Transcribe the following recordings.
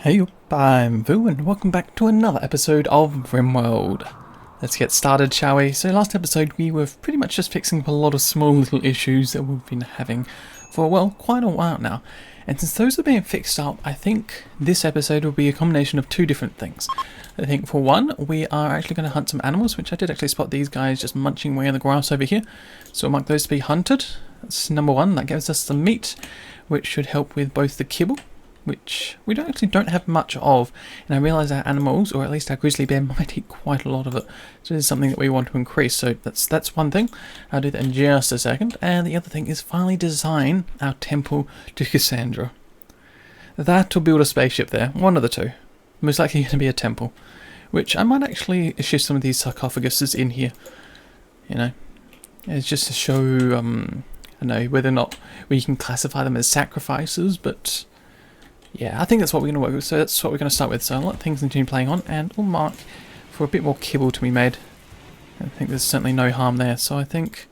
Hey up, I'm Vu and welcome back to another episode of RimWorld. Let's get started, shall we? So last episode we were pretty much just fixing up a lot of small little issues that we've been having for, well, quite a while now. And since those are being fixed up, I think this episode will be a combination of two different things. I think for one, we are actually going to hunt some animals, which I did actually spot these guys just munching away on the grass over here. So I'll mark those to be hunted. That's number one. That gives us some meat, which should help with both the kibble, which we don't have much of, and I realise our animals, or at least our grizzly bear, might eat quite a lot of it. So this is something that we want to increase. So that's one thing. I'll do that in just a second. And the other thing is finally design our temple to Cassandra. That will build a spaceship there. One of the two. Most likely going to be a temple, which I might actually shift some of these sarcophaguses in here. You know, it's just to show I don't know whether or not we can classify them as sacrifices, but yeah, I think that's what we're going to work with, so that's what we're going to start with. So I'll let things continue playing on, and we'll mark for a bit more kibble to be made. I think there's certainly no harm there, so I think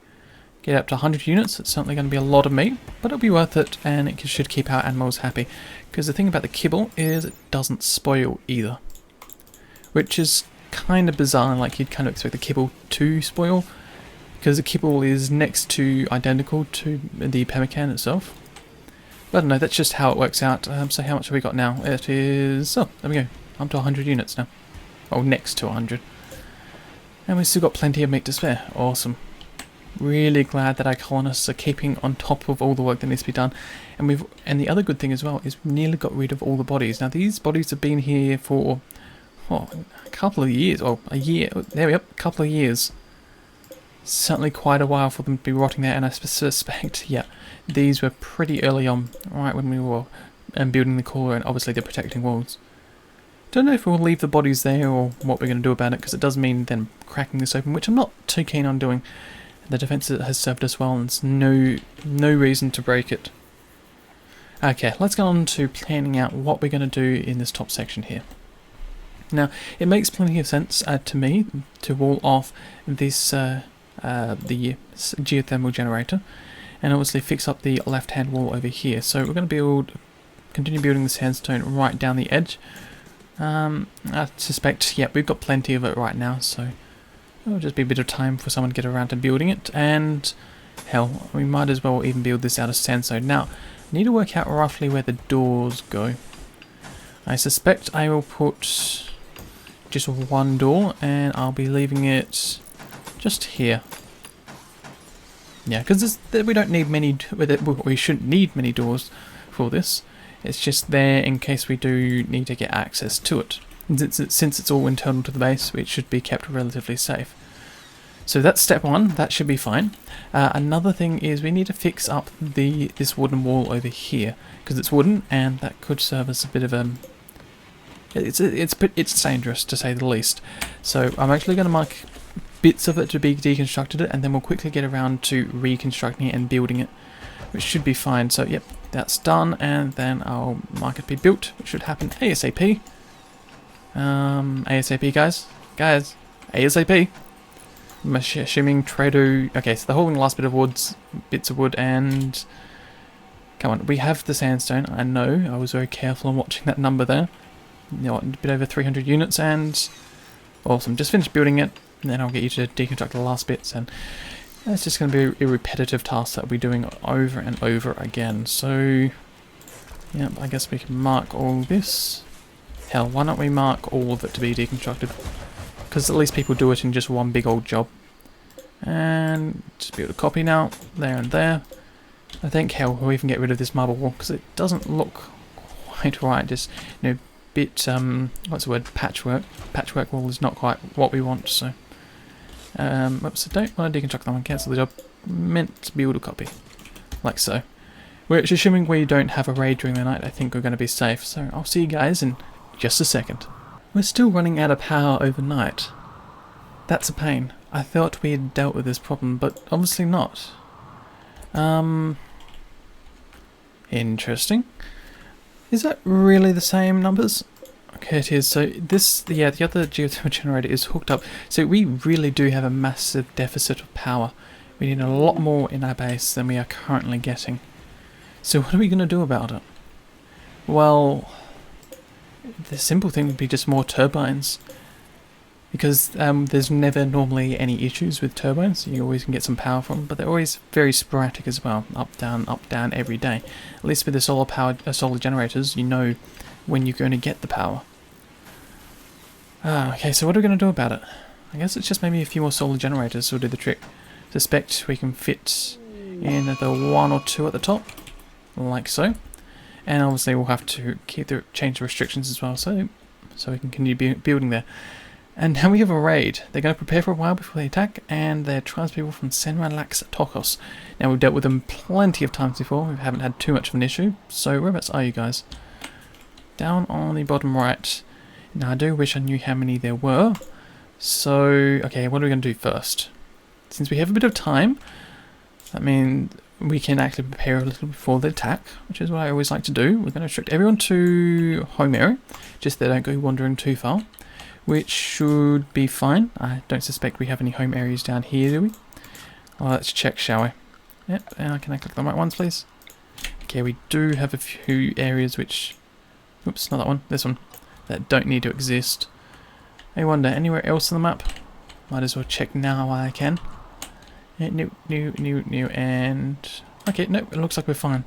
get up to 100 units, it's certainly going to be a lot of meat, but it'll be worth it, and it should keep our animals happy. Because the thing about the kibble is it doesn't spoil either. Which is kind of bizarre, like you'd kind of expect the kibble to spoil, because the kibble is next to identical to the pemmican itself. But no, that's just how it works out. So how much have we got now? It is, oh, there we go, up to 100 units now. Oh, next to 100. And we've still got plenty of meat to spare. Awesome. Really glad that our colonists are keeping on top of all the work that needs to be done. And the other good thing as well is we've nearly got rid of all the bodies. Now these bodies have been here for, a couple of years, or a year, there we go, a couple of years. Certainly quite a while for them to be rotting there, and I suspect, yeah, these were pretty early on, right when we were building the cooler, and obviously the protecting walls. Don't know if we'll leave the bodies there or what we're going to do about it, because it does mean then cracking this open, which I'm not too keen on doing. The defense has served us well, and there's no reason to break it. Okay, let's go on to planning out what we're going to do in this top section here. Now, it makes plenty of sense to me to wall off this the geothermal generator, and obviously fix up the left-hand wall over here. So we're going to continue building the sandstone right down the edge. I suspect, yeah, we've got plenty of it right now, so it'll just be a bit of time for someone to get around to building it, and hell, we might as well even build this out of sandstone. Now, I need to work out roughly where the doors go. I suspect I will put just one door, and I'll be leaving it just here. Yeah, because we don't need many, we shouldn't need many doors for this. It's just there in case we do need to get access to it. Since it's all internal to the base, it should be kept relatively safe. So that's step one, that should be fine. Another thing is we need to fix up this wooden wall over here, because it's wooden, and that could serve as a bit of it's dangerous to say the least. So I'm actually going to mark bits of it to be deconstructed, and then we'll quickly get around to reconstructing it and building it, which should be fine. So yep, that's done, and then I'll mark it be built, which should happen ASAP. ASAP, guys, ASAP. I'm assuming Trado. Okay, so the whole last bits of wood, and come on, we have the sandstone. I know, I was very careful on watching that number there. You know what, a bit over 300 units, and awesome. Just finished building it, and then I'll get you to deconstruct the last bits, and it's just going to be a repetitive task that we'll be doing over and over again. So, yeah, I guess we can mark all this. Hell, why don't we mark all of it to be deconstructed? Because at least people do it in just one big old job. And just build a copy now, there and there. I think, hell, we'll even get rid of this marble wall, because it doesn't look quite right. Just, you know, bit, what's the word, patchwork. Patchwork wall is not quite what we want, so. Oops, I don't want to deconstruct that one, cancel the job. Meant to build a copy. Like so. We're assuming we don't have a raid during the night, I think we're going to be safe, so I'll see you guys in just a second. We're still running out of power overnight. That's a pain. I thought we had dealt with this problem, but obviously not. Interesting. Is that really the same numbers? Okay, it is. So this, yeah, the other geothermal generator is hooked up. So we really do have a massive deficit of power. We need a lot more in our base than we are currently getting. So what are we going to do about it? Well, the simple thing would be just more turbines. Because there's never normally any issues with turbines. You always can get some power from them, but they're always very sporadic as well. Up, down every day. At least with the solar generators, you know when you're going to get the power. Okay, so what are we going to do about it? I guess it's just maybe a few more solar generators will do the trick. Suspect we can fit in the 1 or 2 at the top, like so. And obviously we'll have to change the restrictions as well, so we can continue building there. And now we have a raid. They're going to prepare for a while before they attack, and they're tribespeople from Senra Lax Tokos. Now we've dealt with them plenty of times before, we haven't had too much of an issue. So whereabouts are you guys? Down on the bottom right. Now I do wish I knew how many there were. So, okay, what are we going to do first? Since we have a bit of time, that means we can actually prepare a little before the attack, which is what I always like to do. We're going to restrict everyone to home area, just so they don't go wandering too far. Which should be fine. I don't suspect we have any home areas down here, do we? Well, let's check, shall we? Yep, can I click the right ones, please? Okay, we do have a few areas which... Oops, not that one, this one. That don't need to exist. I wonder, anywhere else on the map? Might as well check now while I can. Yeah, new, and... Okay, no, it looks like we're fine.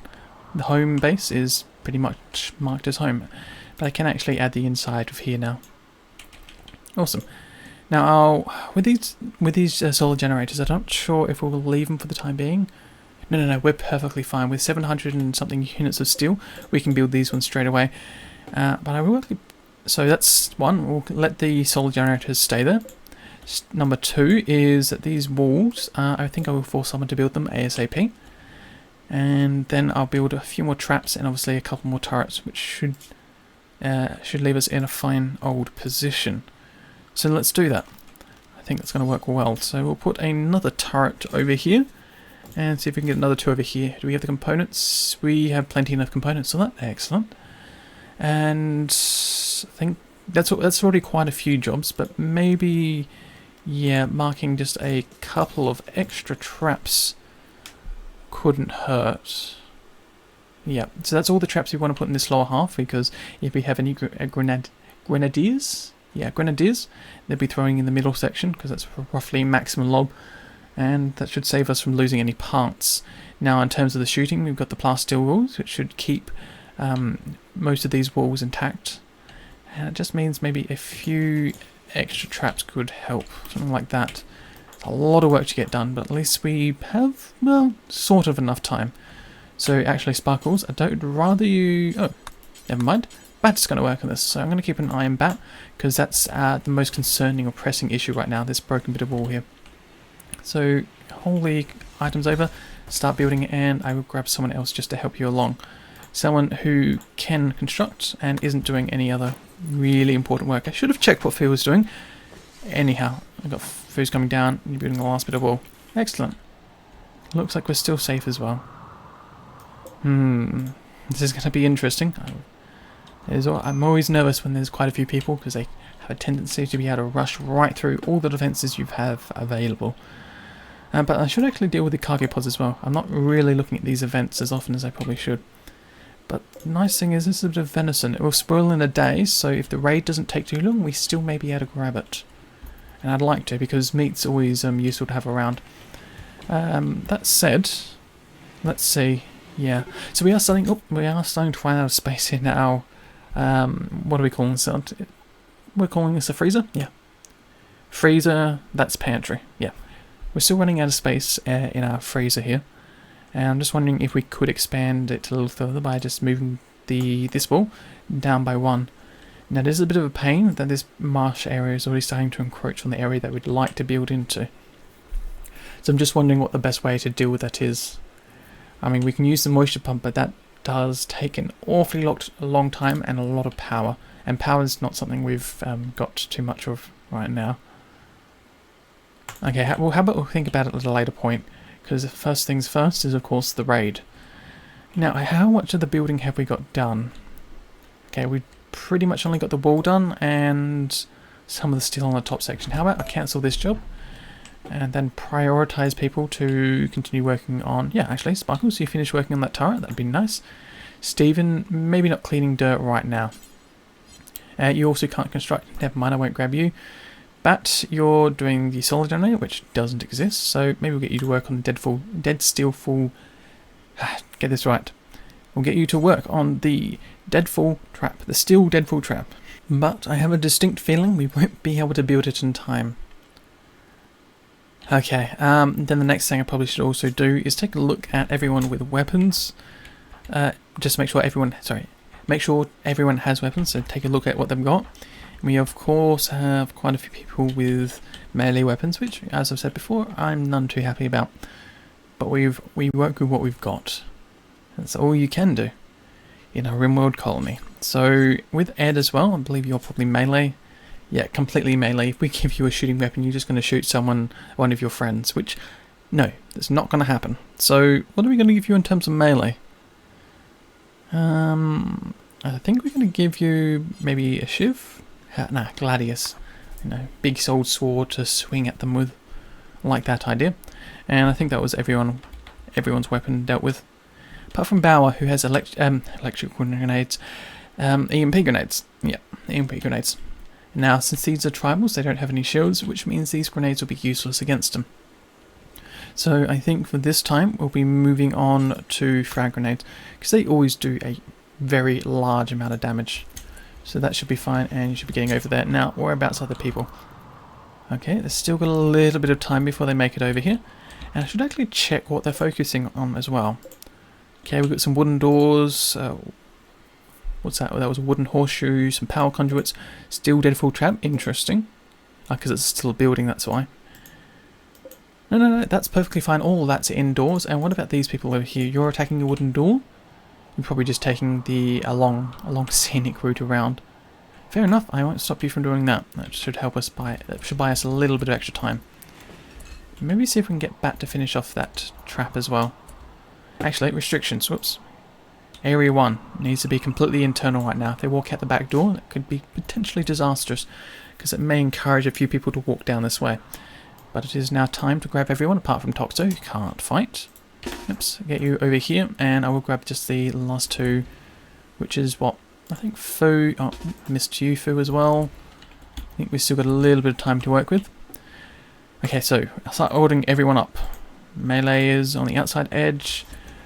The home base is pretty much marked as home. But I can actually add the inside of here now. Awesome. Now, with these solar generators, I'm not sure if we'll leave them for the time being. No, we're perfectly fine. With 700 and something units of steel, we can build these ones straight away. But I will... So that's one. We'll let the solar generators stay there. Number 2 is that these walls, I think I will force someone to build them ASAP. And then I'll build a few more traps and obviously a couple more turrets, which should leave us in a fine old position. So let's do that. I think that's going to work well. So we'll put another turret over here and see if we can get another 2 over here. Do we have the components? We have plenty enough components for that. Excellent. And I think that's already quite a few jobs, but maybe, yeah, marking just a couple of extra traps couldn't hurt. Yeah, so that's all the traps we want to put in this lower half, because if we have any grenadiers, yeah, grenadiers, they'll be throwing in the middle section, because that's roughly maximum lob, and that should save us from losing any parts. Now, in terms of the shooting, we've got the plasteel walls, which should keep most of these walls intact, and it just means maybe a few extra traps could help, something like that. A lot of work to get done, but at least we have, well, sort of enough time. So actually, Sparkles, I'd rather you... Oh, never mind. Bat's going to work on this, so I'm going to keep an eye on Bat, because that's the most concerning or pressing issue right now, this broken bit of wall here. So, hold the items over, start building, and I will grab someone else just to help you along. Someone who can construct and isn't doing any other really important work. I should have checked what Phil was doing. Anyhow, I've got Phil's coming down, and you're building the last bit of wall. Excellent. Looks like we're still safe as well. This is going to be interesting. I'm always nervous when there's quite a few people, because they have a tendency to be able to rush right through all the defences you have available. But I should actually deal with the cargo pods as well. I'm not really looking at these events as often as I probably should. But the nice thing is this is a bit of venison. It will spoil in a day, so if the raid doesn't take too long, we still may be able to grab it. And I'd like to, because meat's always useful to have around. That said, let's see. Yeah, so we are starting to run out of space in our, what are we calling this? We're calling this a freezer? Yeah. Freezer, that's pantry. Yeah. We're still running out of space in our freezer here. And I'm just wondering if we could expand it a little further by just moving this wall down by 1. Now there's a bit of a pain that this marsh area is already starting to encroach on the area that we'd like to build into. So I'm just wondering what the best way to deal with that is. I mean, we can use the moisture pump, but that does take an awfully long time and a lot of power. And power is not something we've got too much of right now. Okay, well, how about we think about it at a later point? Because the first things first is, of course, the raid. Now, how much of the building have we got done? Okay, we pretty much only got the wall done and some of the steel on the top section. How about I cancel this job? And then prioritize people to continue working on... Yeah, actually, Sparkles, you finish working on that turret. That'd be nice. Stephen, maybe not cleaning dirt right now. You also can't construct. Never mind, I won't grab you. Bat, you're doing the solid generator, which doesn't exist, so maybe we'll get you to work on the dead steel full. Get this right. We'll get you to work on the deadfall trap, the steel deadfall trap. But I have a distinct feeling we won't be able to build it in time. Okay, then the next thing I probably should also do is take a look at everyone with weapons. Just make sure everyone has weapons, so take a look at what they've got. We of course have quite a few people with melee weapons, which, as I've said before, I'm none too happy about. But we work with what we've got. That's all you can do in our RimWorld colony. So with Ed as well, I believe you're probably melee. Yeah, completely melee. If we give you a shooting weapon, you're just going to shoot one of your friends, which, no, that's not going to happen. So what are we going to give you in terms of melee? I think we're going to give you maybe a shiv. Nah, gladius. Big old sword to swing at them with. I like that idea. And I think that was everyone's weapon dealt with. Apart from Bauer, who has electrical grenades. EMP grenades. Yeah, EMP grenades. Now, since these are tribals, they don't have any shields, which means these grenades will be useless against them. So I think for this time, we'll be moving on to frag grenades, because they always do a very large amount of damage. So that should be fine, and you should be getting over there. Now, whereabouts are the people? Okay, they've still got a little bit of time before they make it over here. And I should actually check what they're focusing on as well. Okay, we've got some wooden doors. What's that? That was a wooden horseshoe, some power conduits, steel deadfall trap. Interesting. Because it's still a building, that's why. No, that's perfectly fine. All that's indoors. And what about these people over here? You're attacking a wooden door? You're probably just taking a long scenic route around. Fair enough, I won't stop you from doing that. That should help us that should buy us a little bit of extra time. Maybe see if we can get Bat to finish off that trap as well. Actually, restrictions, whoops. Area 1 needs to be completely internal right now. If they walk out the back door, that could be potentially disastrous, because it may encourage a few people to walk down this way. But it is now time to grab everyone, apart from Toxo, who can't fight. Oops, get you over here, and I will grab just the last two, which is what? I think Fu. Oh, missed you, Fu, as well. I think we've still got a little bit of time to work with. Okay, so I'll start ordering everyone up. Melee is on the outside edge.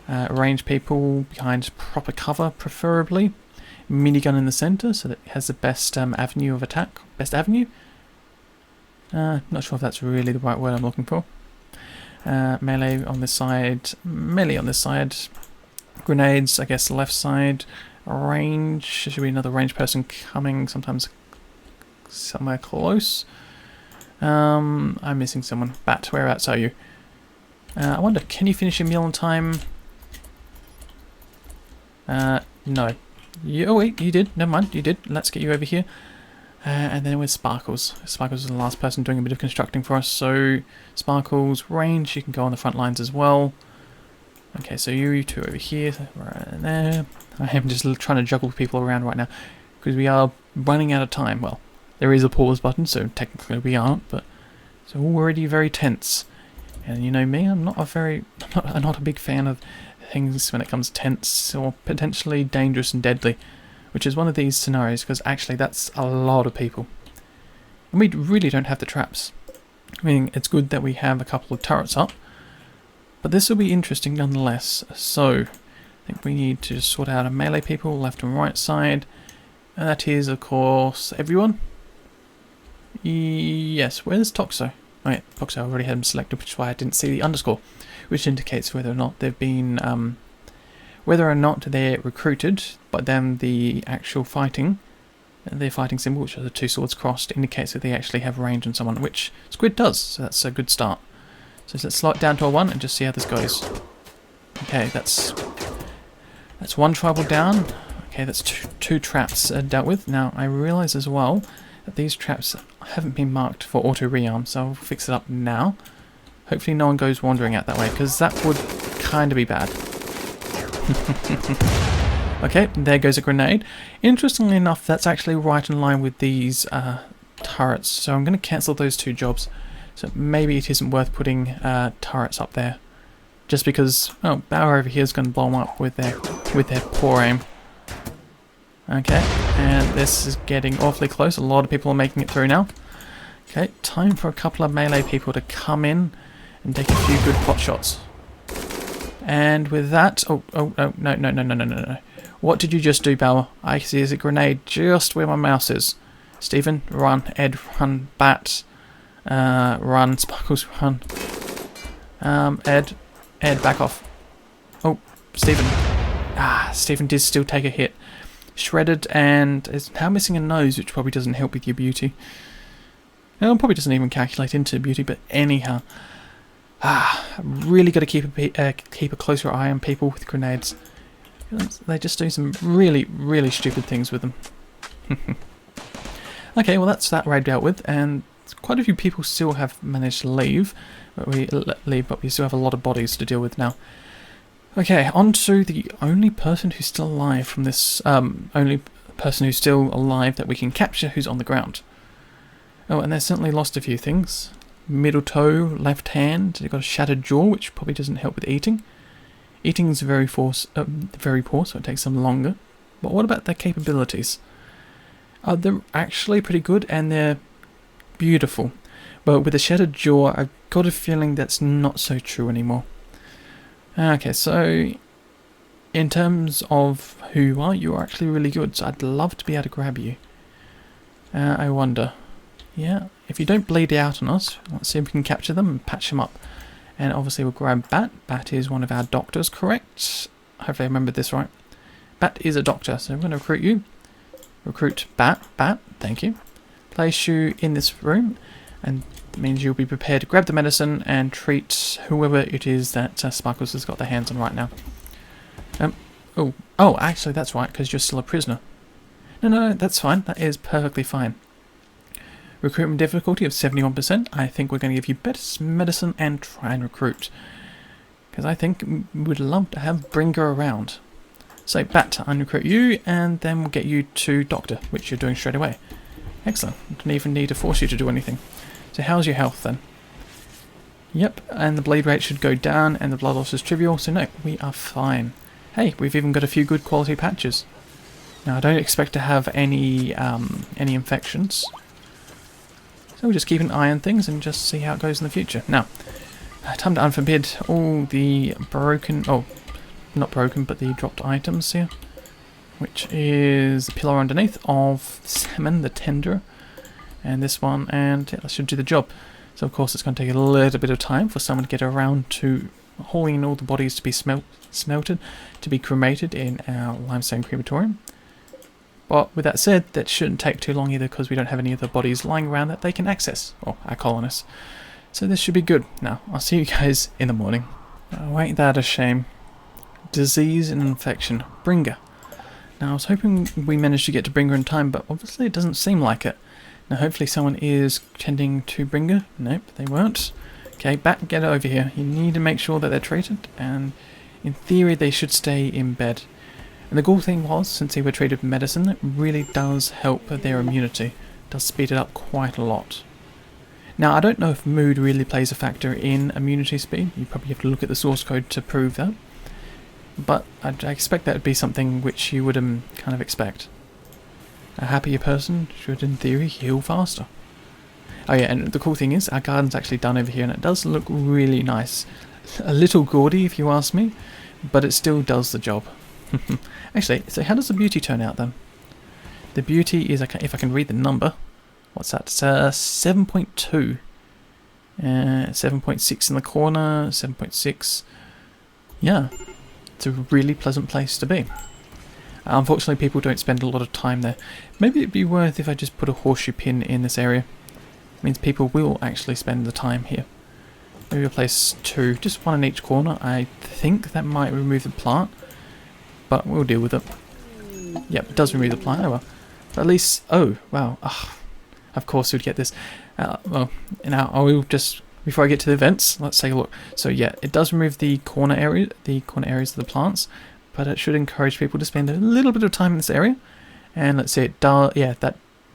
Range people behind proper cover, preferably. Minigun in the center, so that it has the best avenue of attack. Best avenue? Not sure if that's really the right word I'm looking for. Melee on this side. Melee on this side. Grenades, I guess, left side. Range. There should be another range person coming sometimes somewhere close. I'm missing someone. Bat, whereabouts are you? I wonder, can you finish your meal on time? No. Oh wait, you did. Never mind, you did. Let's get you over here. And then with Sparkles. Sparkles is the last person doing a bit of constructing for us. So, Sparkles, range, you can go on the front lines as well. Okay, so you two over here, right there. I am just trying to juggle people around right now, because we are running out of time. Well, there is a pause button, so technically we aren't, but it's already very tense. And you know me, I'm not a big fan of things when it comes to tense or potentially dangerous and deadly, which is one of these scenarios, because actually that's a lot of people. And we really don't have the traps. I mean, it's good that we have a couple of turrets up, but this will be interesting nonetheless. So, I think we need to sort out a melee people, left and right side. And that is, of course, everyone. Yes, where's Toxo? Oh yeah, Toxo, I already had him selected, which is why I didn't see the underscore, which indicates whether or not they've been, whether or not they're recruited, but then the actual fighting, their fighting symbol, which are the two swords crossed, indicates that they actually have range on someone, which Squid does, so that's a good start. So let's slow it down to a 1 and just see how this goes. Okay, that's one tribal down. Okay, that's two traps dealt with. Now, I realise as well that these traps haven't been marked for auto rearm, so I'll fix it up now. Hopefully no one goes wandering out that way, because that would kind of be bad. Okay, there goes a grenade. Interestingly enough, that's actually right in line with these turrets, so I'm going to cancel those two jobs. So maybe it isn't worth putting turrets up there, just because Bauer over here is going to blow them up with their poor aim. Okay, and this is getting awfully close. A lot of people are making it through now. Okay, time for a couple of melee people to come in and take a few good pot shots. And with that... Oh, no. What did you just do, Bauer? I see there's a grenade just where my mouse is. Stephen, run. Ed, run. Bat, run. Sparkles, run. Ed, back off. Oh, Stephen. Stephen did still take a hit. Shredded and is now missing a nose, which probably doesn't help with your beauty. Well, probably doesn't even calculate into beauty, but anyhow. Really got to keep a closer eye on people with grenades. They just do some really, really stupid things with them. Okay, well that's that raid dealt with, and quite a few people still have managed to leave, but we still have a lot of bodies to deal with now. Okay, on to the only person who's still alive from this, only person who's still alive that we can capture who's on the ground. Oh, and they've certainly lost a few things. Middle toe, left hand, they've got a shattered jaw, which probably doesn't help with eating. Eating is very poor, so it takes them longer. But what about their capabilities? They're actually pretty good, and they're beautiful. But with a shattered jaw, I've got a feeling that's not so true anymore. Okay, so in terms of who you are actually really good, so I'd love to be able to grab you. I wonder. Yeah, if you don't bleed out on us, let's see if we can capture them and patch them up. And obviously we'll grab Bat. Bat is one of our doctors, correct? Hopefully I remembered this right. Bat is a doctor, so we're going to recruit you. Recruit Bat, thank you. Place you in this room, and that means you'll be prepared to grab the medicine and treat whoever it is that Sparkles has got their hands on right now. Oh, actually that's right, because you're still a prisoner. No, that's fine. That is perfectly fine. Recruitment difficulty of 71%. I think we're going to give you better medicine and try and recruit. Because I think we would love to have Bringer around. So Bat, unrecruit you, and then we'll get you to Doctor, which you're doing straight away. Excellent. Don't even need to force you to do anything. So how's your health then? Yep, and the bleed rate should go down, and the blood loss is trivial, so no, we are fine. Hey, we've even got a few good quality patches. Now I don't expect to have any infections. So we'll just keep an eye on things and just see how it goes in the future. Now, time to unforbid all the broken... Oh, not broken, but the dropped items here. Which is the pillar underneath of Salmon, the Tender. And this one, and yeah, that should do the job. So of course it's going to take a little bit of time for someone to get around to hauling in all the bodies to be smelted, to be cremated in our limestone crematorium. But with that said, that shouldn't take too long either, because we don't have any other bodies lying around that they can access, or our colonists. So this should be good. Now, I'll see you guys in the morning. Oh, ain't that a shame. Disease and infection. Bringer. Now, I was hoping we managed to get to Bringer in time, but obviously it doesn't seem like it. Now, hopefully someone is tending to Bringer. Nope, they weren't. Okay, Bat, get over here. You need to make sure that they're treated, and in theory they should stay in bed. And the cool thing was, since they were treated with medicine, it really does help their immunity. It does speed it up quite a lot. Now, I don't know if mood really plays a factor in immunity speed. You probably have to look at the source code to prove that. But I expect that would be something which you would kind of expect. A happier person should, in theory, heal faster. Oh yeah, and the cool thing is, our garden's actually done over here, and it does look really nice. A little gaudy, if you ask me, but it still does the job. Actually, so how does the beauty turn out then? The beauty is, if I can read the number, what's that? It's 7.2. 7.6 in the corner, 7.6. Yeah, it's a really pleasant place to be. Unfortunately, people don't spend a lot of time there. Maybe it'd be worth if I just put a horseshoe pin in this area. It means people will actually spend the time here. Maybe we'll place 2, just 1 in each corner. I think that might remove the plant, but we'll deal with it. Yep, it does remove the plant. Oh well. But at least... Oh, wow. Of course we'd get this. Well, now I will just... Before I get to the events, let's take a look. So yeah, it does remove the corner areas of the plants, but it should encourage people to spend a little bit of time in this area. And let's see, it does... Yeah,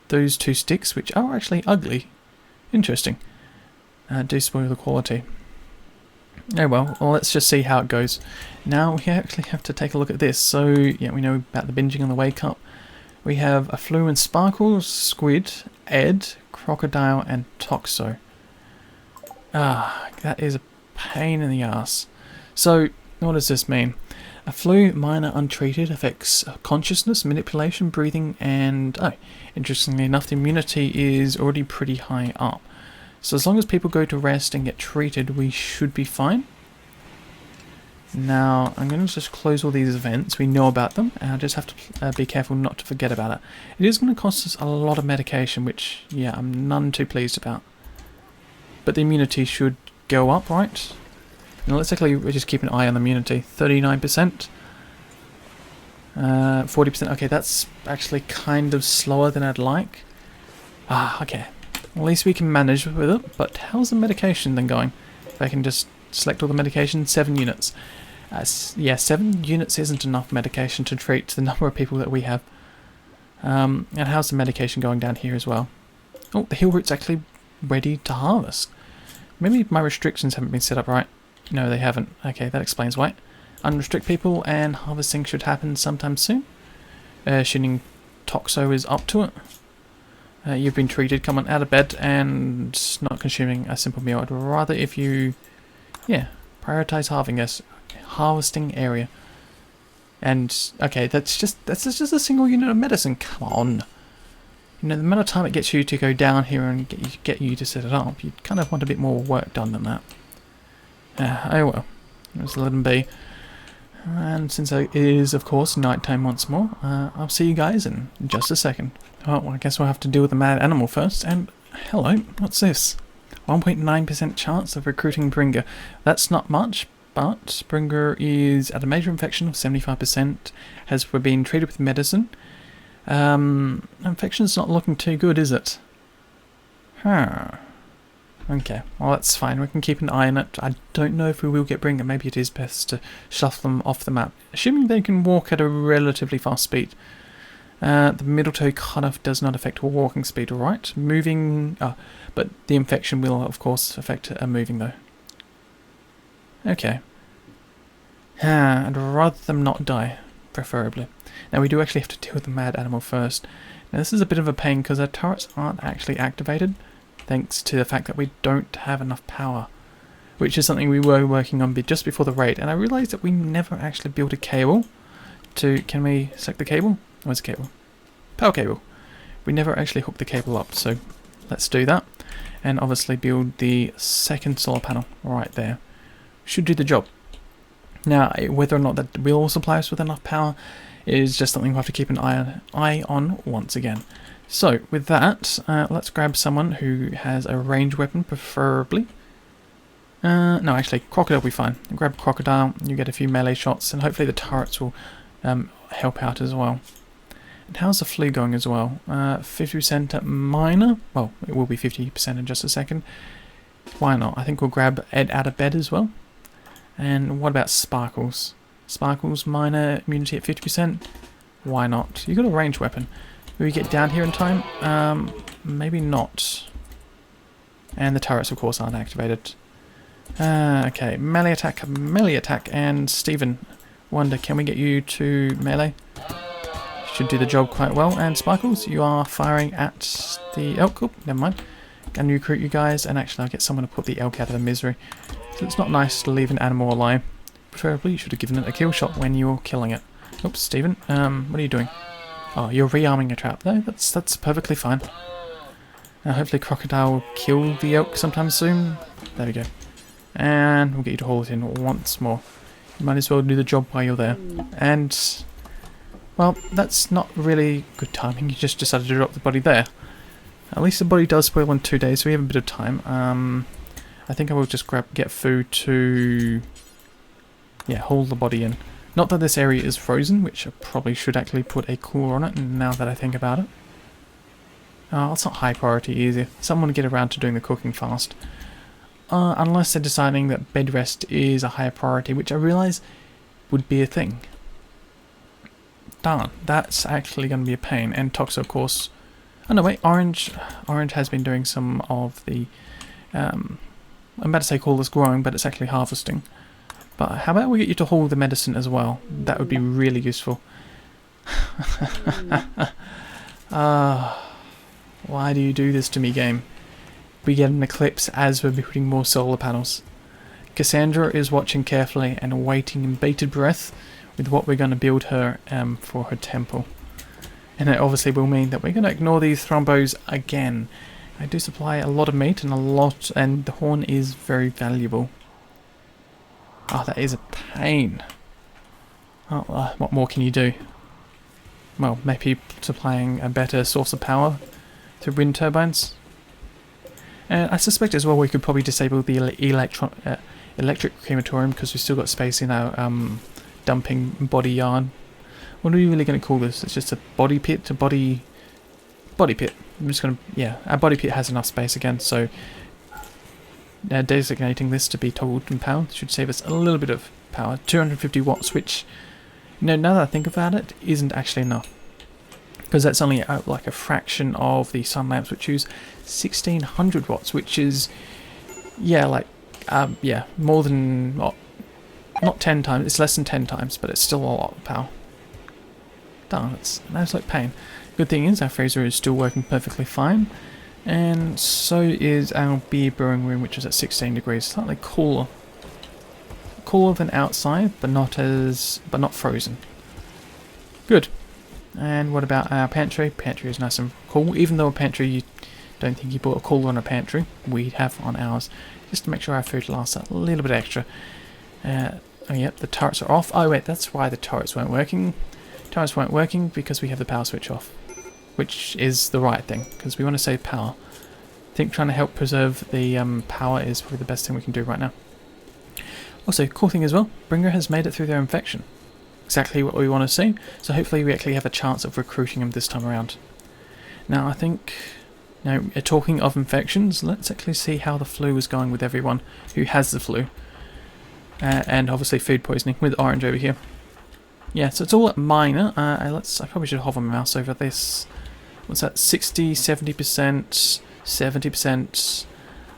those 2 sticks, which are actually ugly. Interesting. Do spoil the quality. Oh well, let's just see how it goes. Now we actually have to take a look at this. So yeah, we know about the binging on the wake up. We have a flu and sparkles, squid, Ed, crocodile, and toxo. Ah, that is a pain in the ass. So, what does this mean? A flu minor untreated affects consciousness, manipulation, breathing, and, oh, interestingly enough, the immunity is already pretty high up. So as long as people go to rest and get treated, we should be fine. Now, I'm going to just close all these events. We know about them, and I just have to be careful not to forget about it. It is going to cost us a lot of medication, which, yeah, I'm none too pleased about. But the immunity should go up, right? Now let's actually just keep an eye on the immunity. 39%. 40%. Okay, that's actually kind of slower than I'd like. Ah, okay. At least we can manage with it, but how's the medication then going? If I can just select all the medication, 7 units. Yeah, 7 units isn't enough medication to treat the number of people that we have. And how's the medication going down here as well? Oh, the heal root's actually ready to harvest. Maybe my restrictions haven't been set up right. No, they haven't. Okay, that explains why. Unrestrict people and harvesting should happen sometime soon. Shooting toxo is up to it. You've been treated, come on, out of bed and not consuming a simple meal. I'd rather if you, yeah, prioritize harvesting area. And, okay, that's just a single unit of medicine, come on. You know, the amount of time it gets you to go down here and get you to set it up, you kind of want a bit more work done than that. Oh well, let's let them be. And since it is, of course, nighttime once more, I'll see you guys in just a second. Oh, well, I guess we'll have to deal with the mad animal first. And hello, what's this? 1.9% chance of recruiting Bringer. That's not much, but Bringer is at a major infection of 75%. Has been treated with medicine. Infection's not looking too good, is it? Huh. Okay, well that's fine, we can keep an eye on it. I don't know if we will get Bringer, maybe it is best to shuffle them off the map. Assuming they can walk at a relatively fast speed. The middle toe cutoff does not affect walking speed, alright? Moving, but the infection will of course affect moving though. Okay. I'd rather them not die, preferably. Now we do actually have to deal with the mad animal first. Now this is a bit of a pain because our turrets aren't actually activated, thanks to the fact that we don't have enough power, which is something we were working on just before the raid, and I realised that we never actually built a cable to, can we select the cable? Where's the cable? Power cable. We never actually hooked the cable up, so let's do that, and obviously build the second solar panel right there. Should do the job. Now, whether or not that will supply us with enough power is just something we'll have to keep an eye on once again. So, with that, let's grab someone who has a ranged weapon, preferably. No, actually, crocodile will be fine. Grab crocodile, you get a few melee shots, and hopefully the turrets will help out as well. And how's the flu going as well? 50% at minor. Well, it will be 50% in just a second. Why not? I think we'll grab Ed out of bed as well. And what about Sparkles? Sparkles minor immunity at 50%. Why not? You got a ranged weapon. Will we get down here in time? Maybe not. And the turrets, of course, aren't activated. Okay, melee attack, and Stephen, wonder, can we get you to melee? Should do the job quite well. And Sparkles, you are firing at the elk. Oh, never mind. Can recruit you guys, and actually I'll get someone to put the elk out of the misery. So it's not nice to leave an animal alive. Preferably, you should have given it a kill shot when you were killing it. Oops, Stephen, what are you doing? Oh, you're rearming a trap. No, that's perfectly fine. Hopefully Crocodile will kill the elk sometime soon. There we go. And we'll get you to haul it in once more. You might as well do the job while you're there. And, well, that's not really good timing. You just decided to drop the body there. At least the body does spoil in 2 days, so we have a bit of time. I think I will just get food to, yeah, haul the body in. Not that this area is frozen, which I probably should actually put a cooler on it, now that I think about it. It's not high priority either. Someone will get around to doing the cooking fast. Unless they're deciding that bed rest is a higher priority, which I realise would be a thing. Darn, that's actually going to be a pain. And Toxo, of course. Oh no, wait, Orange has been doing some of the, I'm about to say call this growing, but it's actually harvesting. But how about we get you to haul the medicine as well? That would be really useful. Why do you do this to me, game? We get an eclipse as we're putting more solar panels. Cassandra is watching carefully and waiting in bated breath with what we're going to build her for her temple. And it obviously will mean that we're going to ignore these thrombos again. I do supply a lot of meat and the horn is very valuable. Oh, that is a pain. Oh, what more can you do? Well, maybe supplying a better source of power through wind turbines. And I suspect as well we could probably disable the electric crematorium because we've still got space in our dumping body yard. What are we really going to call this? It's just a body pit, body pit. I'm just going to, yeah, our body pit has enough space again, so designating this to be toggled in power should save us a little bit of power. 250 watts, which, you know, now that I think about it, isn't actually enough. Because that's only like a fraction of the sun lamps, which use 1600 watts, which is, yeah, like, yeah, more than, not 10 times, it's less than 10 times, but it's still a lot of power. Darn, that's like pain. Good thing is our freezer is still working perfectly fine, and so is our beer brewing room, which is at 16 degrees, slightly cooler than outside, but not frozen. Good. And what about our pantry? Pantry is nice and cool, even though a pantry, you don't think you bought a cooler on a pantry. We have on ours, just to make sure our food lasts a little bit extra. Oh yep, the turrets are off. Oh wait, that's why the turrets weren't working. Turrets weren't working because we have the power switch off, which is the right thing, because we want to save power. I think trying to help preserve the power is probably the best thing we can do right now. Also, cool thing as well, Bringer has made it through their infection. Exactly what we want to see, so hopefully we actually have a chance of recruiting them this time around. Now I think, now talking of infections, let's actually see how the flu is going with everyone who has the flu. And obviously food poisoning with Orange over here. Yeah, so it's all minor. I probably should hover my mouse over this. What's that? 60, 70%, 70%.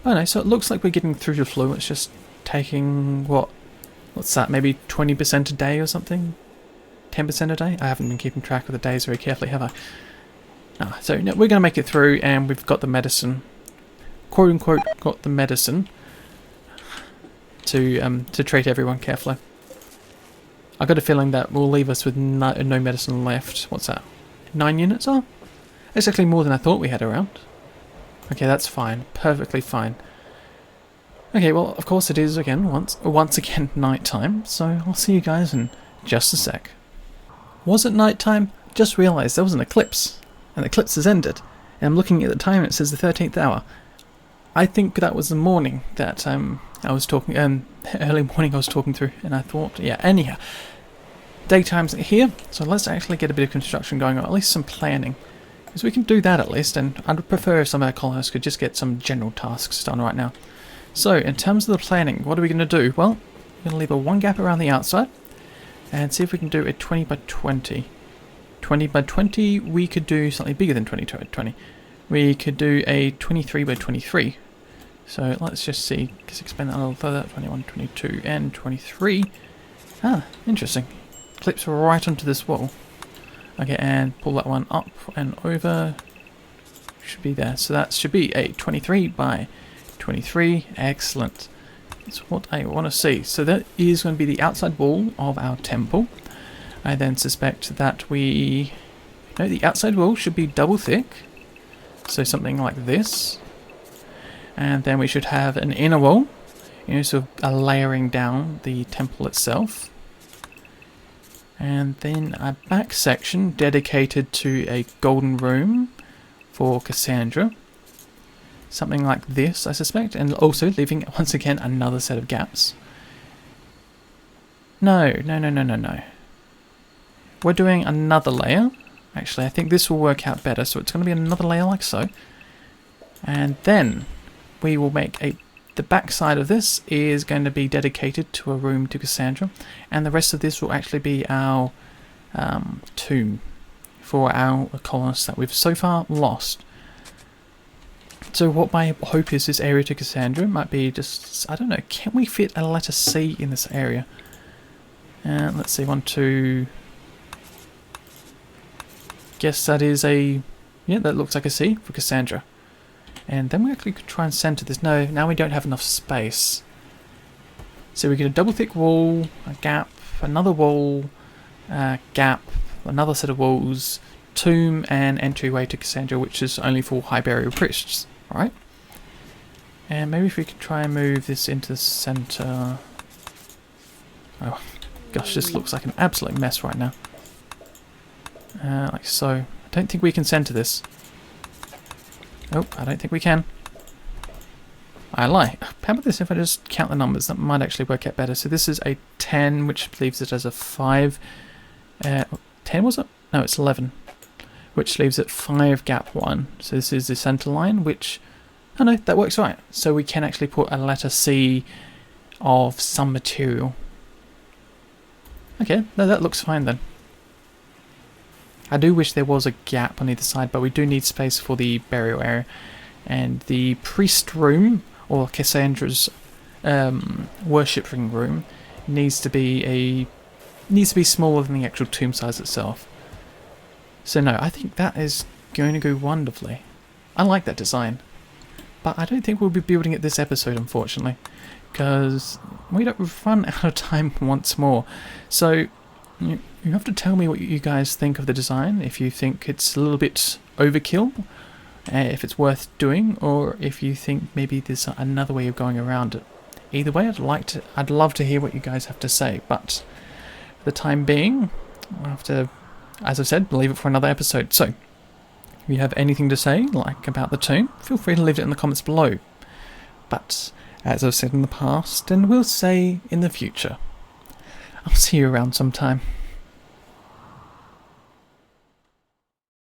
Oh no, so it looks like we're getting through the flu. It's just taking, what's that? Maybe 20% a day or something? 10% a day? I haven't been keeping track of the days very carefully, have I? So no, we're going to make it through, and we've got the medicine. Quote unquote, got the medicine to treat everyone carefully. I got a feeling that will leave us with no medicine left. What's that? 9 units? Oh, it's actually more than I thought we had around. Okay, that's fine. Perfectly fine. Okay, well, of course it is again once again night time. So I'll see you guys in just a sec. Was it night time? Just realised there was an eclipse, and the eclipse has ended. And I'm looking at the time, and it says the 13th hour. I think that was the morning that I was talking, early morning I was talking through, and I thought, yeah, anyhow, daytime's here, so let's actually get a bit of construction going, or at least some planning, because we can do that at least, and I'd prefer if some of our colonists could just get some general tasks done right now. So, in terms of the planning, what are we going to do? Well, we're going to leave a 1 gap around the outside, and see if we can do a 20 by 20. 20 by 20, we could do something bigger than 20 by 20. We could do a 23 by 23. So let's just see, because expand that a little further, 21, 22, and 23. Ah, interesting. Clips right onto this wall. Okay, and pull that one up and over. Should be there. So that should be a 23 by 23. Excellent. That's what I want to see. So that is going to be the outside wall of our temple. I then suspect that the outside wall should be double thick. So something like this. And then we should have an inner wall, sort of a layering down the temple itself. And then a back section dedicated to a golden room for Cassandra. Something like this, I suspect, and also leaving, once again, another set of gaps. No. We're doing another layer. Actually, I think this will work out better, so it's going to be another layer like so. And then we will make the back side of this is going to be dedicated to a room to Cassandra, and the rest of this will actually be our tomb for our colonists that we've so far lost. So what my hope is, this area to Cassandra might be just, I don't know, can we fit a letter C in this area? Let's see, 1, 2... guess that is a... Yeah, that looks like a C for Cassandra. And then we actually could try and center this. No, now we don't have enough space. So we get a double thick wall, a gap, another wall, gap, another set of walls, tomb, and entryway to Cassandra, which is only for high burial priests. Alright? And maybe if we could try and move this into the center. Oh, gosh, this looks like an absolute mess right now. Like so. I don't think we can center this. Nope, I don't think we can. I lie. How about this if I just count the numbers? That might actually work out better. So this is a 10, which leaves it as a 5. 10 was it? No, it's 11. Which leaves it 5 gap 1. So this is the center line, which... Oh no, that works right. So we can actually put a letter C of some material. Okay, no, that looks fine then. I do wish there was a gap on either side, but we do need space for the burial area. And the priest room, or Cassandra's worshipping room, needs to be smaller than the actual tomb size itself. So no, I think that is going to go wonderfully. I like that design. But I don't think we'll be building it this episode, unfortunately, because we've run out of time once more. So you have to tell me what you guys think of the design, if you think it's a little bit overkill, if it's worth doing, or if you think maybe there's another way of going around it. Either way, I'd love to hear what you guys have to say, but for the time being, I'll have to, as I've said, leave it for another episode. So if you have anything to say, like about the tomb, feel free to leave it in the comments below. But, as I've said in the past, and will say in the future, I'll see you around sometime.